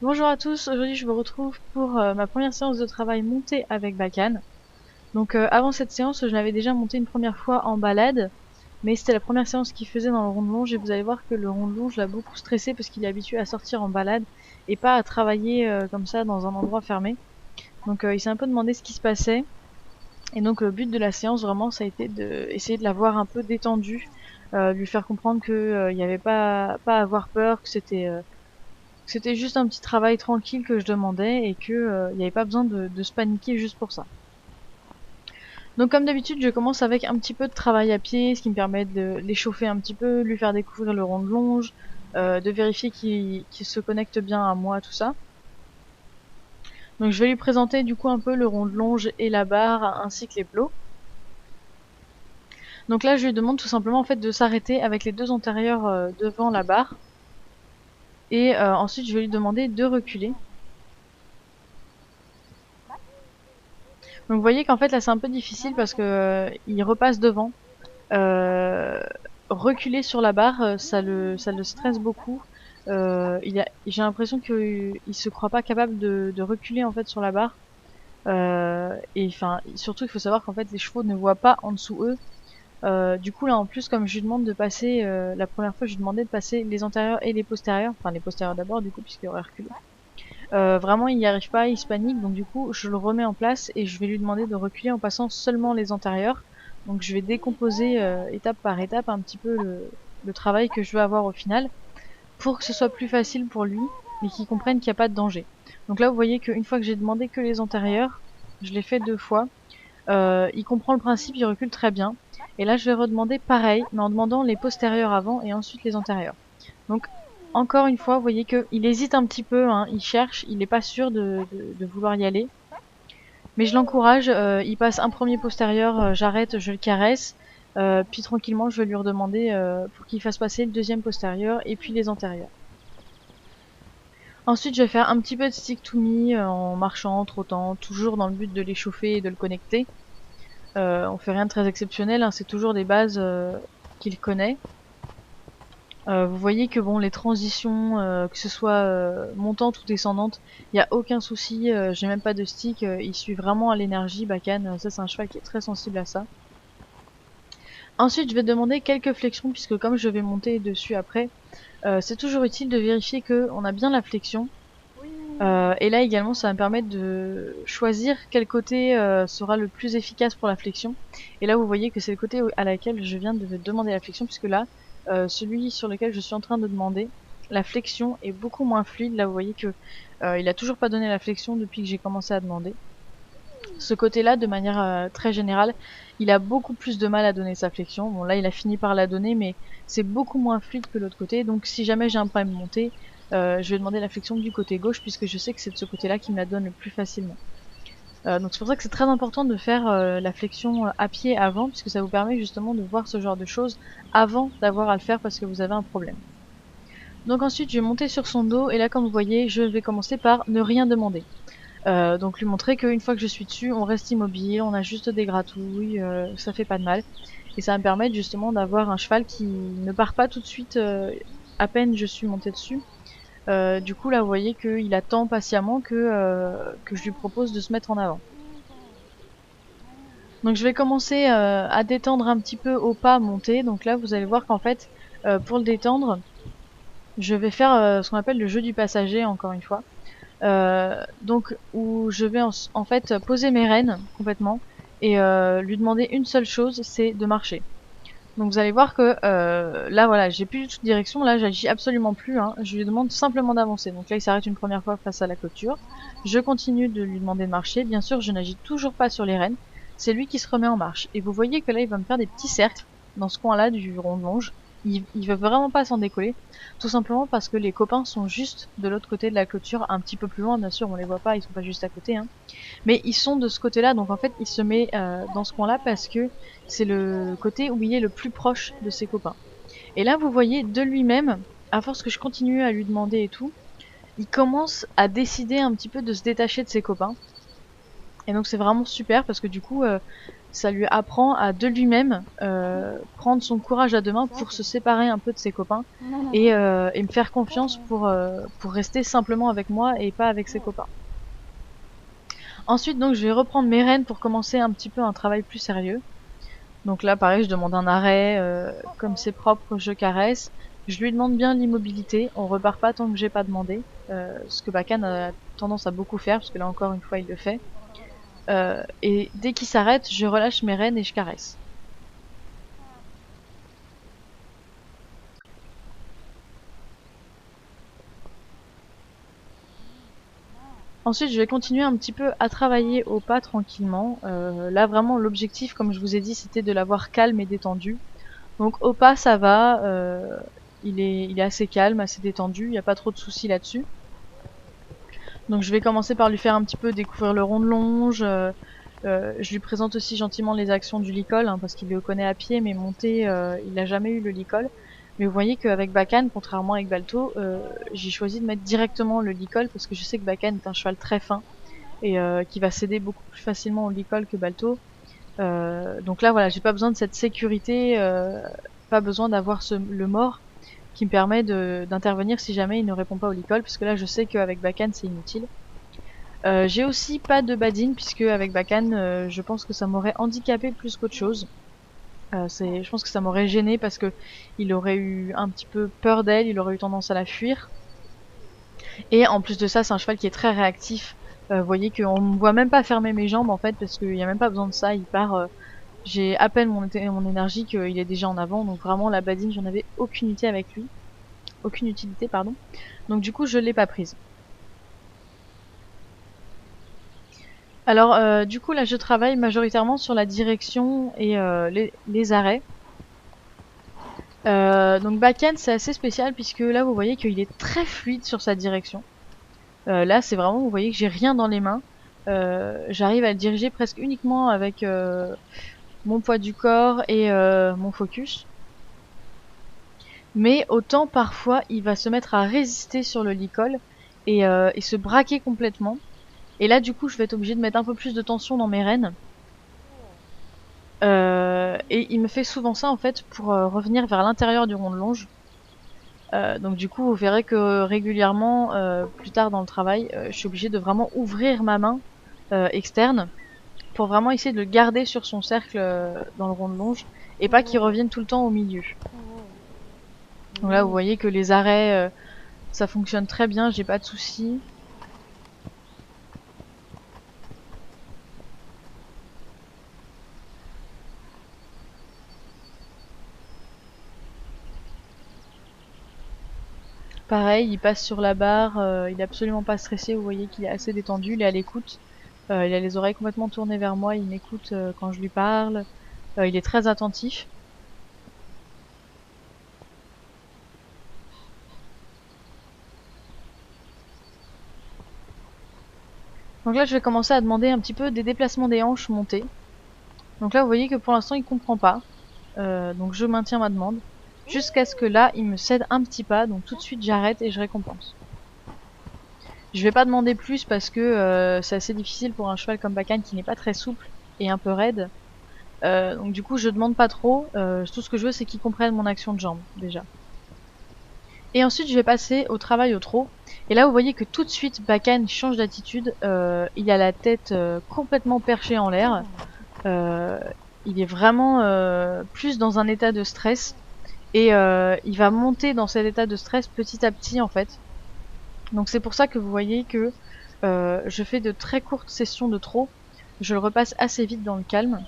Bonjour à tous, aujourd'hui je me retrouve pour ma première séance de travail montée avec Bakan. Donc avant cette séance, je l'avais déjà monté une première fois en balade, mais c'était la première séance qu'il faisait dans le rond de longe et vous allez voir que le rond de longe l'a beaucoup stressé parce qu'il est habitué à sortir en balade et pas à travailler comme ça dans un endroit fermé. Donc il s'est un peu demandé ce qui se passait et donc le but de la séance vraiment ça a été d'essayer de l'avoir un peu détendu, lui faire comprendre que il n'y avait pas à avoir peur, que c'était juste un petit travail tranquille que je demandais et que il n'y avait pas besoin de se paniquer juste pour ça. Donc comme d'habitude, je commence avec un petit peu de travail à pied, ce qui me permet de l'échauffer un petit peu, lui faire découvrir le rond de longe, de vérifier qu'il se connecte bien à moi, tout ça. Donc je vais lui présenter du coup un peu le rond de longe et la barre ainsi que les plots. Donc là, je lui demande tout simplement en fait de s'arrêter avec les deux antérieurs devant la barre et ensuite je vais lui demander de reculer. Donc vous voyez qu'en fait là c'est un peu difficile parce que il repasse devant. Euh, Reculer sur la barre, ça le stresse beaucoup. J'ai l'impression qu'il se croit pas capable de reculer en fait sur la barre. Et enfin, surtout il faut savoir qu'en fait les chevaux ne voient pas en dessous eux. Du coup là en plus comme je lui demande de passer, la première fois je lui demandais de passer les antérieurs et les postérieurs, enfin les postérieurs d'abord du coup puisqu'il aurait reculé. Vraiment il n'y arrive pas, il se panique, donc du coup je le remets en place et je vais lui demander de reculer en passant seulement les antérieurs. Donc je vais décomposer étape par étape un petit peu le travail que je veux avoir au final pour que ce soit plus facile pour lui, mais qu'il comprenne qu'il n'y a pas de danger. Donc là vous voyez qu'une fois que j'ai demandé que les antérieurs, je l'ai fait 2 fois, il comprend le principe, il recule très bien. Et là je vais redemander pareil, mais en demandant les postérieurs avant et ensuite les antérieurs. Donc encore une fois, vous voyez qu'il hésite un petit peu, hein, il cherche, il n'est pas sûr de vouloir y aller. Mais je l'encourage, il passe un premier postérieur, j'arrête, je le caresse, puis tranquillement je vais lui redemander pour qu'il fasse passer le deuxième postérieur et puis les antérieurs. Ensuite je vais faire un petit peu de stick to me en marchant, trottant, toujours dans le but de l'échauffer et de le connecter. On fait rien de très exceptionnel, hein, c'est toujours des bases qu'il connaît. Vous voyez que bon, les transitions, que ce soit montantes ou descendantes, il n'y a aucun souci, j'ai même pas de stick, il suit vraiment à l'énergie, Bakan, ça c'est un cheval qui est très sensible à ça. Ensuite, je vais demander quelques flexions, puisque comme je vais monter dessus après, c'est toujours utile de vérifier qu'on a bien la flexion. Et là également, ça va me permettre de choisir quel côté sera le plus efficace pour la flexion. Et là, vous voyez que c'est le côté à laquelle je viens de demander la flexion, puisque là, celui sur lequel je suis en train de demander, la flexion est beaucoup moins fluide. Là, vous voyez que il a toujours pas donné la flexion depuis que j'ai commencé à demander. Ce côté-là, de manière très générale, il a beaucoup plus de mal à donner sa flexion. Bon, là, il a fini par la donner, mais c'est beaucoup moins fluide que l'autre côté. Donc, si jamais j'ai un problème de montée, je vais demander la flexion du côté gauche, puisque je sais que c'est de ce côté-là qui me la donne le plus facilement. Donc, c'est pour ça que c'est très important de faire la flexion à pied avant, puisque ça vous permet justement de voir ce genre de choses avant d'avoir à le faire parce que vous avez un problème. Donc ensuite, je vais monter sur son dos, et là, comme vous voyez, je vais commencer par ne rien demander. Donc lui montrer qu'une fois que je suis dessus, on reste immobile, on a juste des gratouilles, ça fait pas de mal. Et ça va me permettre justement d'avoir un cheval qui ne part pas tout de suite à peine je suis montée dessus. Du coup là vous voyez qu'il attend patiemment que je lui propose de se mettre en avant. Donc je vais commencer à détendre un petit peu au pas monté. Donc là vous allez voir qu'en fait pour le détendre, je vais faire ce qu'on appelle le jeu du passager encore une fois. Donc où je vais en fait poser mes rênes complètement et lui demander une seule chose, c'est de marcher. Donc vous allez voir que là voilà, j'ai plus du tout de direction, là j'agis absolument plus, hein. Je lui demande simplement d'avancer. Donc là il s'arrête une première fois face à la clôture. Je continue de lui demander de marcher. Bien sûr je n'agis toujours pas sur les rênes. C'est lui qui se remet en marche. Et vous voyez que là il va me faire des petits cercles dans ce coin là du rond de longe. Il veut vraiment pas s'en décoller, tout simplement parce que les copains sont juste de l'autre côté de la clôture, un petit peu plus loin, bien sûr on les voit pas, ils sont pas juste à côté, hein. Mais ils sont de ce côté-là, donc en fait il se met dans ce coin-là parce que c'est le côté où il est le plus proche de ses copains. Et là vous voyez de lui-même, à force que je continue à lui demander et tout, il commence à décider un petit peu de se détacher de ses copains. Et donc c'est vraiment super parce que du coup ça lui apprend à de lui-même prendre son courage à deux mains pour se séparer un peu de ses copains et me faire confiance pour rester simplement avec moi et pas avec ses copains. Ensuite, donc, je vais reprendre mes rênes pour commencer un petit peu un travail plus sérieux. Donc là, pareil, je demande un arrêt, comme c'est propre, je caresse. Je lui demande bien l'immobilité, on repart pas tant que j'ai pas demandé, ce que Bakan a tendance à beaucoup faire, parce que là encore une fois il le fait. Et dès qu'il s'arrête, je relâche mes rênes et je caresse. Ensuite, je vais continuer un petit peu à travailler au pas tranquillement. Là, vraiment, l'objectif, comme je vous ai dit, c'était de l'avoir calme et détendu. Donc au pas, ça va. Il est assez calme, assez détendu. Il n'y a pas trop de soucis là-dessus. Donc je vais commencer par lui faire un petit peu découvrir le rond de longe. Je lui présente aussi gentiment les actions du licol, hein, parce qu'il le connaît à pied, mais monter, il n'a jamais eu le licol. Mais vous voyez qu'avec Bakan, contrairement avec Balto, j'ai choisi de mettre directement le licol parce que je sais que Bakan est un cheval très fin et qui va céder beaucoup plus facilement au licol que Balto. Donc là, voilà, j'ai pas besoin de cette sécurité, pas besoin d'avoir le mort qui me permet d'intervenir si jamais il ne répond pas au licol, parce que là, je sais qu'avec Bakan, c'est inutile. J'ai aussi pas de badine, puisque avec Bakan, je pense que ça m'aurait handicapé plus qu'autre chose. Je pense que ça m'aurait gêné parce que il aurait eu un petit peu peur d'elle, il aurait eu tendance à la fuir. Et en plus de ça, c'est un cheval qui est très réactif. Vous voyez qu'on ne me voit même pas fermer mes jambes en fait, parce qu'il n'y a même pas besoin de ça. Il part, j'ai à peine mon énergie qu'il est déjà en avant. Donc vraiment, la badine, j'en avais aucune utilité avec lui. Aucune utilité, pardon. Donc du coup, je l'ai pas prise. Alors, du coup, là, je travaille majoritairement sur la direction et les arrêts. Donc back-end, c'est assez spécial puisque là, vous voyez qu'il est très fluide sur sa direction. Là, c'est vraiment, vous voyez que j'ai rien dans les mains. J'arrive à le diriger presque uniquement avec mon poids du corps et mon focus. Mais autant parfois, il va se mettre à résister sur le licol et se braquer complètement. Et là, du coup, je vais être obligée de mettre un peu plus de tension dans mes rênes. Et il me fait souvent ça en fait pour revenir vers l'intérieur du rond de longe. Donc du coup, vous verrez que régulièrement, plus tard dans le travail, je suis obligée de vraiment ouvrir ma main externe pour vraiment essayer de le garder sur son cercle dans le rond de longe et pas qu'il revienne tout le temps au milieu. Donc là, vous voyez que les arrêts, ça fonctionne très bien, j'ai pas de soucis. Pareil, il passe sur la barre, il est absolument pas stressé, vous voyez qu'il est assez détendu, il est à l'écoute. Il a les oreilles complètement tournées vers moi, il m'écoute quand je lui parle. Il est très attentif. Donc là, je vais commencer à demander un petit peu des déplacements des hanches montées. Donc là, vous voyez que pour l'instant, il comprend pas. Donc je maintiens ma demande. Jusqu'à ce que là, il me cède un petit pas. Donc tout de suite, j'arrête et je récompense. Je vais pas demander plus parce que c'est assez difficile pour un cheval comme Bakan qui n'est pas très souple et un peu raide. Donc du coup, je demande pas trop. Tout ce que je veux, c'est qu'il comprenne mon action de jambe, déjà. Et ensuite, je vais passer au travail au trot. Et là, vous voyez que tout de suite, Bakan change d'attitude. Il a la tête complètement perchée en l'air. Il est vraiment plus dans un état de stress. Et il va monter dans cet état de stress petit à petit, en fait. Donc c'est pour ça que vous voyez que je fais de très courtes sessions de trot. Je le repasse assez vite dans le calme.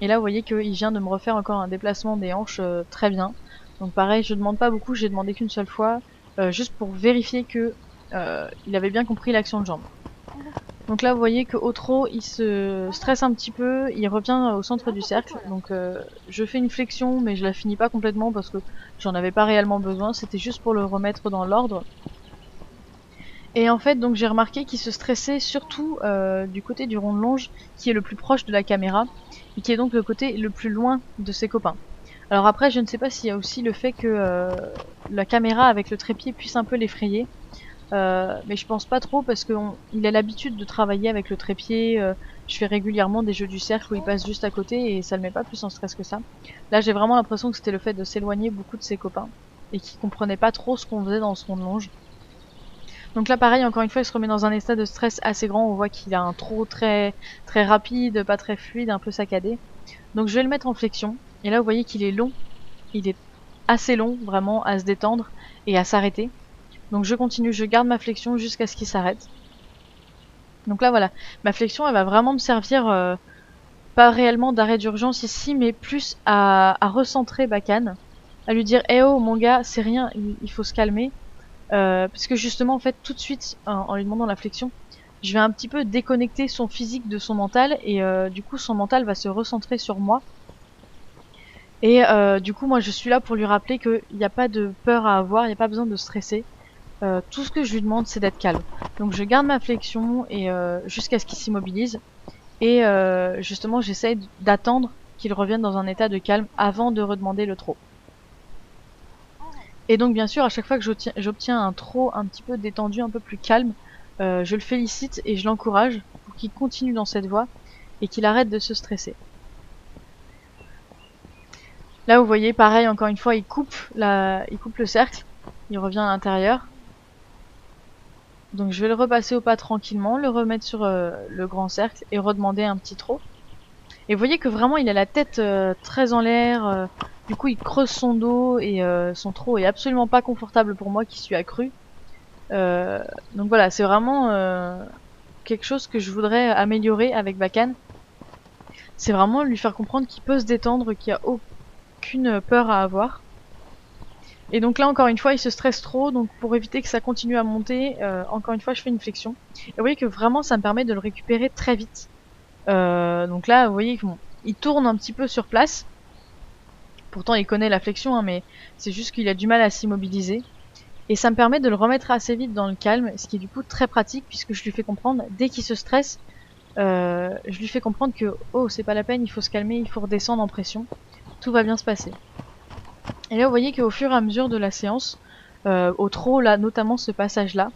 Et là, vous voyez qu'il vient de me refaire encore un déplacement des hanches très bien. Donc pareil, je demande pas beaucoup, j'ai demandé qu'une seule fois, juste pour vérifier que il avait bien compris l'action de jambe. Donc là, vous voyez qu'au trot, il se stresse un petit peu, il revient au centre du cercle. Donc je fais une flexion, mais je la finis pas complètement parce que j'en avais pas réellement besoin. C'était juste pour le remettre dans l'ordre. Et en fait, donc j'ai remarqué qu'il se stressait surtout du côté du rond de longe, qui est le plus proche de la caméra, et qui est donc le côté le plus loin de ses copains. Alors après, je ne sais pas s'il y a aussi le fait que la caméra avec le trépied puisse un peu l'effrayer. Mais je pense pas trop parce qu'il a l'habitude de travailler avec le trépied. Je fais régulièrement des jeux du cercle où il passe juste à côté et ça le met pas plus en stress que ça. Là, j'ai vraiment l'impression que c'était le fait de s'éloigner beaucoup de ses copains et qu'il comprenait pas trop ce qu'on faisait dans son longe. Donc là, pareil, encore une fois, il se remet dans un état de stress assez grand. On voit qu'il a un trot très rapide, pas très fluide, un peu saccadé. Donc je vais le mettre en flexion. Et là, vous voyez qu'il est long. Il est assez long, vraiment, à se détendre et à s'arrêter. Donc je continue, je garde ma flexion jusqu'à ce qu'il s'arrête. Donc là, voilà. Ma flexion, elle va vraiment me servir, pas réellement d'arrêt d'urgence ici, mais plus à recentrer Bakan. À lui dire, eh oh, mon gars, c'est rien, il faut se calmer. Parce que justement, en fait, tout de suite, en lui demandant la flexion, je vais un petit peu déconnecter son physique de son mental et du coup son mental va se recentrer sur moi. Et du coup moi je suis là pour lui rappeler qu'il n'y a pas de peur à avoir, il n'y a pas besoin de stresser. Tout ce que je lui demande c'est d'être calme. Donc je garde ma flexion et jusqu'à ce qu'il s'immobilise. Et justement j'essaye d'attendre qu'il revienne dans un état de calme avant de redemander le trot. Et donc bien sûr à chaque fois que j'obtiens un trot un petit peu détendu, un peu plus calme, je le félicite et je l'encourage pour qu'il continue dans cette voie et qu'il arrête de se stresser. Là vous voyez pareil encore une fois il coupe le cercle, il revient à l'intérieur. Donc je vais le repasser au pas tranquillement, le remettre sur le grand cercle et redemander un petit trot. Et vous voyez que vraiment il a la tête très en l'air, du coup il creuse son dos et son trot est absolument pas confortable pour moi qui suis accru. Donc voilà, c'est vraiment quelque chose que je voudrais améliorer avec Bakan. C'est vraiment lui faire comprendre qu'il peut se détendre, qu'il n'y a aucune peur à avoir. Et donc là encore une fois il se stresse trop, donc pour éviter que ça continue à monter, encore une fois je fais une flexion. Et vous voyez que vraiment ça me permet de le récupérer très vite. Donc là vous voyez qu'il tourne un petit peu sur place. Pourtant il connaît la flexion hein, mais c'est juste qu'il a du mal à s'immobiliser. Et ça me permet de le remettre assez vite dans le calme, ce qui est du coup très pratique puisque je lui fais comprendre, dès qu'il se stresse, je lui fais comprendre que oh c'est pas la peine, il faut se calmer, il faut redescendre en pression, tout va bien se passer. Et là vous voyez qu'au fur et à mesure de la séance, au trot là, notamment ce passage là,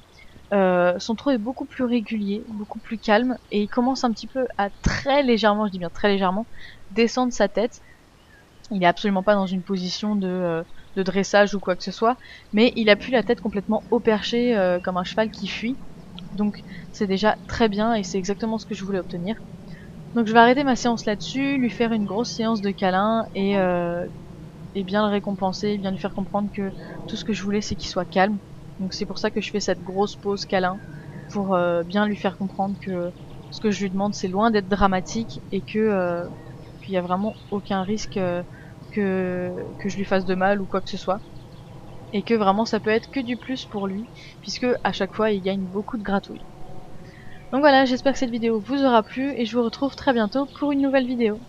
son trot est beaucoup plus régulier, beaucoup plus calme, et il commence un petit peu à très légèrement, je dis bien très légèrement, descendre sa tête. Il est absolument pas dans une position de dressage ou quoi que ce soit, mais il appuie la tête complètement au perché comme un cheval qui fuit. Donc c'est déjà très bien et c'est exactement ce que je voulais obtenir. Donc je vais arrêter ma séance là-dessus, lui faire une grosse séance de câlin et bien le récompenser, bien lui faire comprendre que tout ce que je voulais c'est qu'il soit calme. Donc c'est pour ça que je fais cette grosse pause câlin, pour bien lui faire comprendre que ce que je lui demande c'est loin d'être dramatique et que qu'il y a vraiment aucun risque que je lui fasse de mal ou quoi que ce soit. Et que vraiment ça peut être que du plus pour lui, puisque à chaque fois il gagne beaucoup de gratouilles. Donc voilà, j'espère que cette vidéo vous aura plu et je vous retrouve très bientôt pour une nouvelle vidéo.